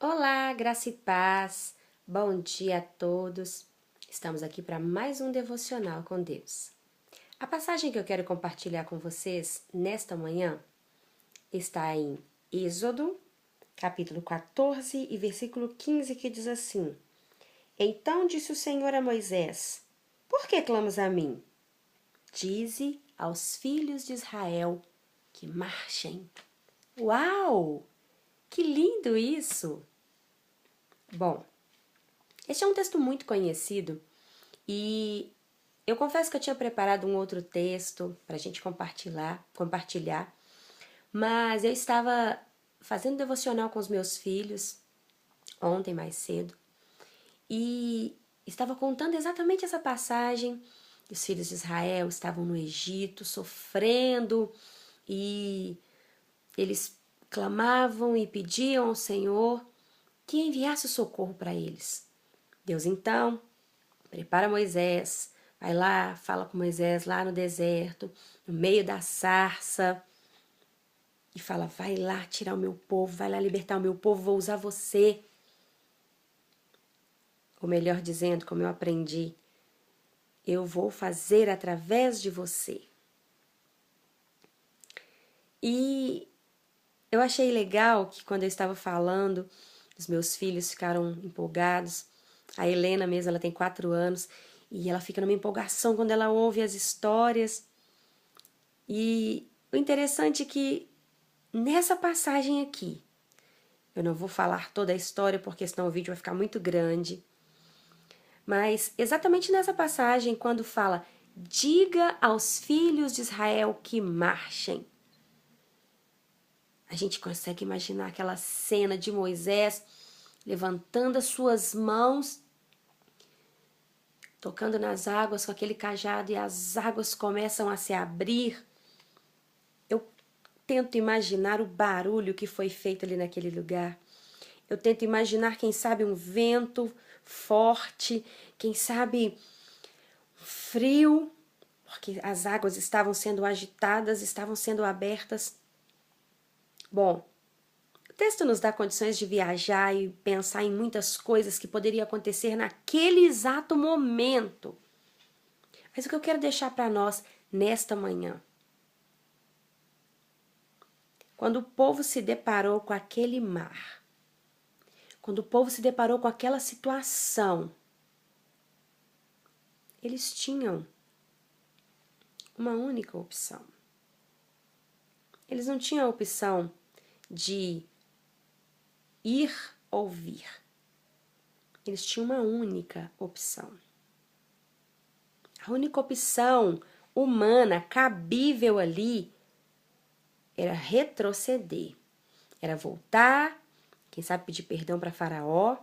Olá, graça e paz. Bom dia a todos. Estamos aqui para mais um devocional com Deus. A passagem que eu quero compartilhar com vocês nesta manhã está em Êxodo, capítulo 14 e versículo 15, que diz assim: Então disse o Senhor a Moisés: Por que clamas a mim? Dize aos filhos de Israel que marchem. Uau! Que lindo isso! Bom, este é um texto muito conhecido e eu confesso que eu tinha preparado um outro texto para a gente compartilhar, mas eu estava fazendo devocional com os meus filhos ontem mais cedo e estava contando exatamente essa passagem. Os filhos de Israel estavam no Egito sofrendo e eles clamavam e pediam ao Senhor que enviasse o socorro para eles. Deus então prepara Moisés, vai lá, fala com Moisés lá no deserto, no meio da sarça, e fala: vai lá tirar o meu povo, vai lá libertar o meu povo, vou usar você. Ou melhor dizendo, como eu aprendi, eu vou fazer através de você. E eu achei legal que quando eu estava falando, os meus filhos ficaram empolgados. A Helena mesmo, ela tem 4 anos, e ela fica numa empolgação quando ela ouve as histórias. E o interessante é que nessa passagem aqui, eu não vou falar toda a história porque senão o vídeo vai ficar muito grande, mas exatamente nessa passagem, quando fala: diga aos filhos de Israel que marchem, a gente consegue imaginar aquela cena de Moisés levantando as suas mãos, tocando nas águas com aquele cajado, e as águas começam a se abrir. Eu tento imaginar o barulho que foi feito ali naquele lugar. Eu tento imaginar, quem sabe, um vento forte, quem sabe frio, porque as águas estavam sendo agitadas, estavam sendo abertas. Bom, o texto nos dá condições de viajar e pensar em muitas coisas que poderiam acontecer naquele exato momento. Mas o que eu quero deixar para nós nesta manhã? Quando o povo se deparou com aquele mar, quando o povo se deparou com aquela situação, eles tinham uma única opção. Eles não tinham a opção de ir ou vir. Eles tinham uma única opção. A única opção humana, cabível ali, era retroceder. Era voltar, quem sabe pedir perdão para Faraó.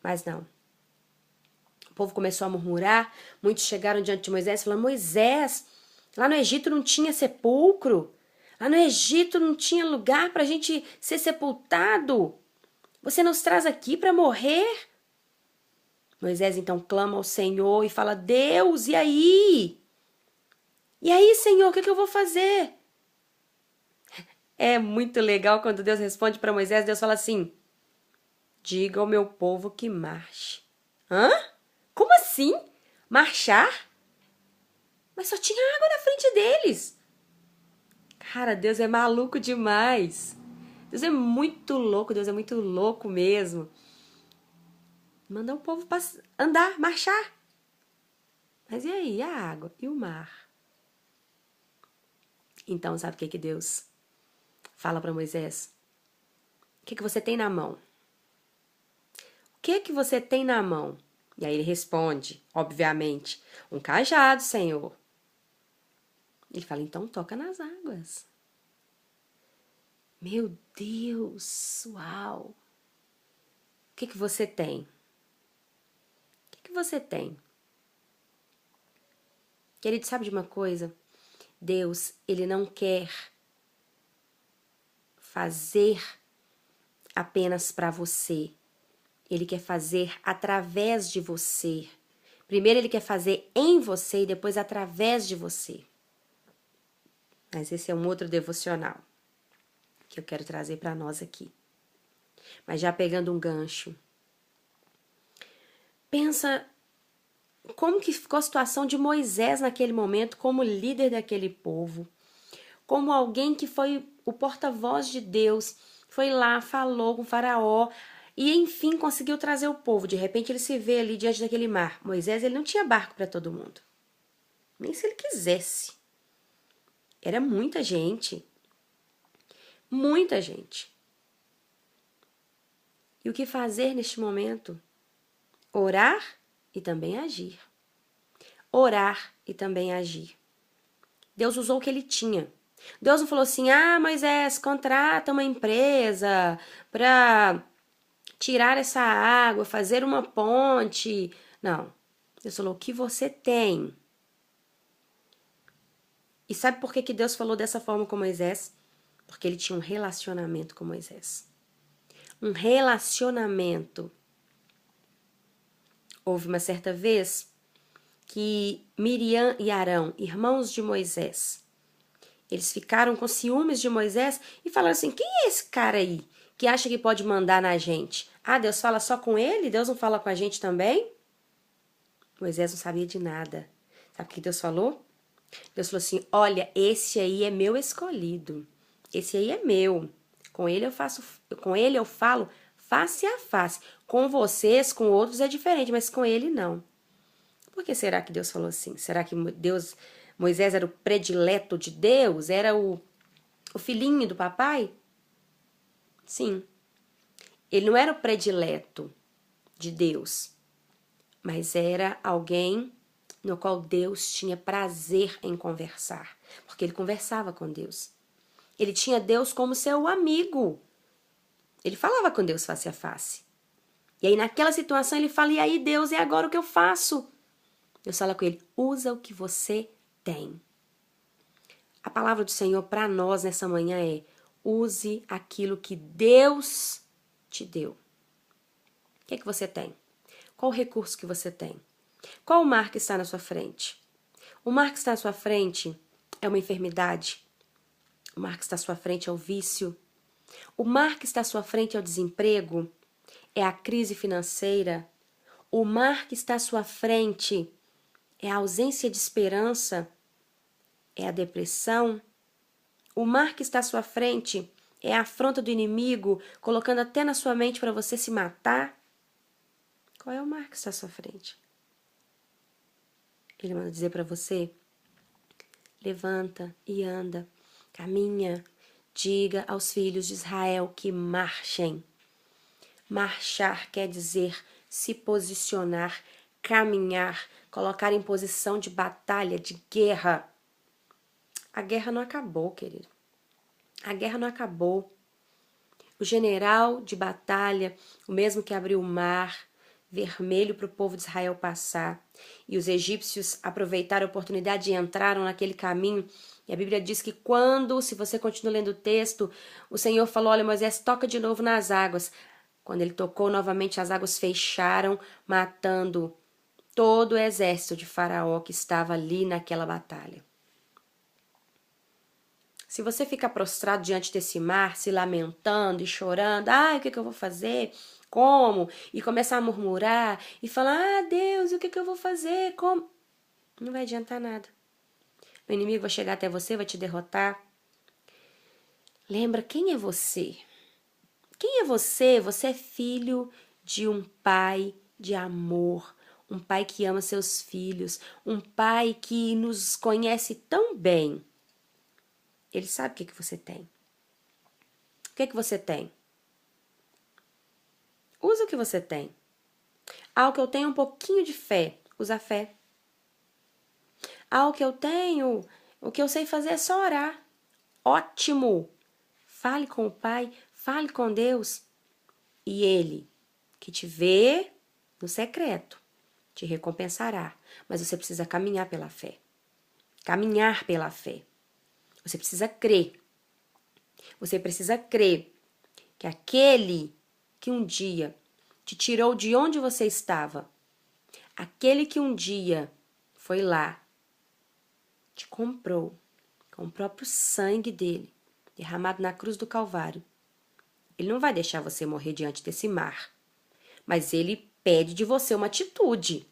Mas não. O povo começou a murmurar, muitos chegaram diante de Moisés falando: Moisés, lá no Egito não tinha sepulcro, lá no Egito não tinha lugar para a gente ser sepultado. Você nos traz aqui para morrer? Moisés então clama ao Senhor e fala: Deus, e aí? E aí, Senhor, o que eu vou fazer? É muito legal quando Deus responde para Moisés. Deus fala assim: diga ao meu povo que marche. Hã? Como assim? Marchar? Mas só tinha água na frente deles. Cara, Deus é maluco demais. Deus é muito louco, Deus é muito louco mesmo. Manda o povo andar, marchar. Mas e aí, a água e o mar? Então, sabe o que Deus fala para Moisés? O que você tem na mão? O que você tem na mão? E aí ele responde, obviamente: um cajado, Senhor. Ele fala: então toca nas águas. Meu Deus, uau! O que você tem? O que você tem? Querido, sabe de uma coisa? Deus, ele não quer fazer apenas para você. Ele quer fazer através de você. Primeiro ele quer fazer em você e depois através de você. Mas esse é um outro devocional que eu quero trazer para nós aqui. Mas já pegando um gancho, pensa como que ficou a situação de Moisés naquele momento, como líder daquele povo, como alguém que foi o porta-voz de Deus, foi lá, falou com o faraó e enfim conseguiu trazer o povo. De repente ele se vê ali diante daquele mar. Moisés, ele não tinha barco para todo mundo, nem se ele quisesse. Era muita gente, muita gente. E o que fazer neste momento? Orar e também agir. Orar e também agir. Deus usou o que ele tinha. Deus não falou assim, Moisés, contrata uma empresa para tirar essa água, fazer uma ponte. Não. Deus falou, o que você tem? E sabe por que Deus falou dessa forma com Moisés? Porque ele tinha um relacionamento com Moisés. Um relacionamento. Houve uma certa vez que Miriam e Arão, irmãos de Moisés, eles ficaram com ciúmes de Moisés e falaram assim, quem é esse cara aí que acha que pode mandar na gente? Deus fala só com ele? Deus não fala com a gente também? Moisés não sabia de nada. Sabe o que Deus falou? Deus falou assim, olha, esse aí é meu escolhido. Esse aí é meu. Com ele eu falo face a face. Com vocês, com outros é diferente, mas com ele não. Por que será que Deus falou assim? Será que Moisés era o predileto de Deus? Era o filhinho do papai? Sim. Ele não era o predileto de Deus, mas era alguém no qual Deus tinha prazer em conversar, porque ele conversava com Deus. Ele tinha Deus como seu amigo. Ele falava com Deus face a face. E aí naquela situação ele fala, e aí Deus, e agora o que eu faço? Deus fala com ele, usa o que você tem. A palavra do Senhor para nós nessa manhã é, use aquilo que Deus te deu. O que é que você tem? Qual o recurso que você tem? Qual o mar que está na sua frente? O mar que está na sua frente é uma enfermidade. O mar que está à sua frente é o vício. O mar que está à sua frente é o desemprego. É a crise financeira. O mar que está à sua frente é a ausência de esperança. É a depressão. O mar que está à sua frente é a afronta do inimigo, colocando até na sua mente para você se matar. Qual é o mar que está à sua frente? Ele manda dizer para você, levanta e anda, caminha, diga aos filhos de Israel que marchem. Marchar quer dizer se posicionar, caminhar, colocar em posição de batalha, de guerra. A guerra não acabou, querido. A guerra não acabou. O general de batalha, o mesmo que abriu o mar vermelho para o povo de Israel passar, e os egípcios aproveitaram a oportunidade e entraram naquele caminho. E a Bíblia diz que se você continua lendo o texto, o Senhor falou, olha, Moisés, toca de novo nas águas. Quando ele tocou novamente, as águas fecharam, matando todo o exército de Faraó que estava ali naquela batalha. Se você ficar prostrado diante desse mar, se lamentando e chorando, o que eu vou fazer? Como? E começar a murmurar e falar, Deus, o que eu vou fazer? Como? Não vai adiantar nada. O inimigo vai chegar até você, vai te derrotar. Lembra, quem é você? Quem é você? Você é filho de um pai de amor, um pai que ama seus filhos, um pai que nos conhece tão bem. Ele sabe o que você tem. O que você tem? Usa o que você tem. O que eu tenho um pouquinho de fé. Usa a fé. O que eu tenho, o que eu sei fazer é só orar. Ótimo! Fale com o Pai, fale com Deus. E Ele, que te vê no secreto, te recompensará. Mas você precisa caminhar pela fé. Caminhar pela fé. Você precisa crer. Você precisa crer que aquele que um dia te tirou de onde você estava, aquele que um dia foi lá, te comprou com o próprio sangue dele, derramado na cruz do Calvário, Ele não vai deixar você morrer diante desse mar. Mas ele pede de você uma atitude.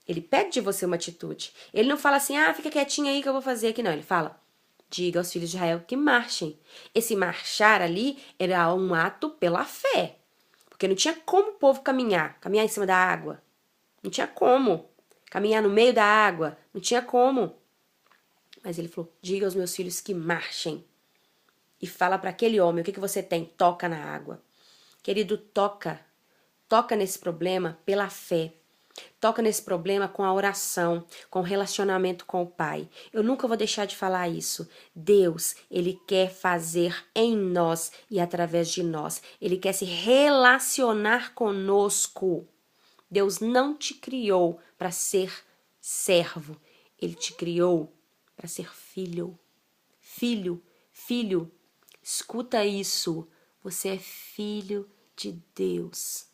Ele pede de você uma atitude. Ele não fala assim, fica quietinho aí que eu vou fazer aqui. Não, ele fala, diga aos filhos de Israel que marchem. Esse marchar ali era um ato pela fé. Porque não tinha como o povo caminhar em cima da água. Não tinha como. Caminhar no meio da água. Não tinha como. Mas ele falou, diga aos meus filhos que marchem. E fala para aquele homem, o que você tem? Toca na água. Querido, toca. Toca nesse problema pela fé. Toca nesse problema com a oração, com o relacionamento com o Pai. Eu nunca vou deixar de falar isso. Deus, Ele quer fazer em nós e através de nós. Ele quer se relacionar conosco. Deus não te criou para ser servo. Ele te criou para ser filho. Filho, filho. Escuta isso. Você é filho de Deus.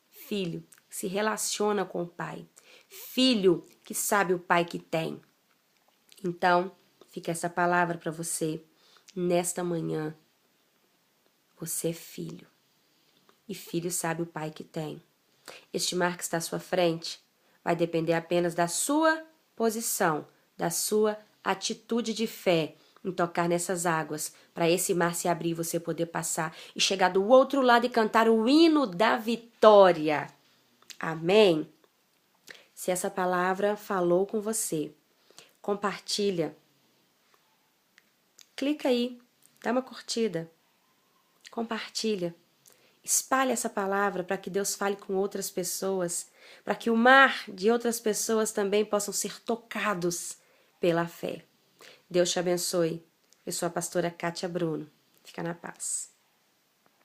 Filho que se relaciona com o Pai. Filho que sabe o Pai que tem. Então, fica essa palavra para você nesta manhã. Você é filho. E filho sabe o Pai que tem. Este mar que está à sua frente vai depender apenas da sua posição, da sua atitude de fé em tocar nessas águas, para esse mar se abrir e você poder passar e chegar do outro lado e cantar o hino da vitória. Amém? Se essa palavra falou com você, compartilha. Clica aí, dá uma curtida, compartilha. Espalhe essa palavra para que Deus fale com outras pessoas, para que o mar de outras pessoas também possam ser tocados pela fé. Deus te abençoe. Eu sou a pastora Kátia Bruno. Fica na paz.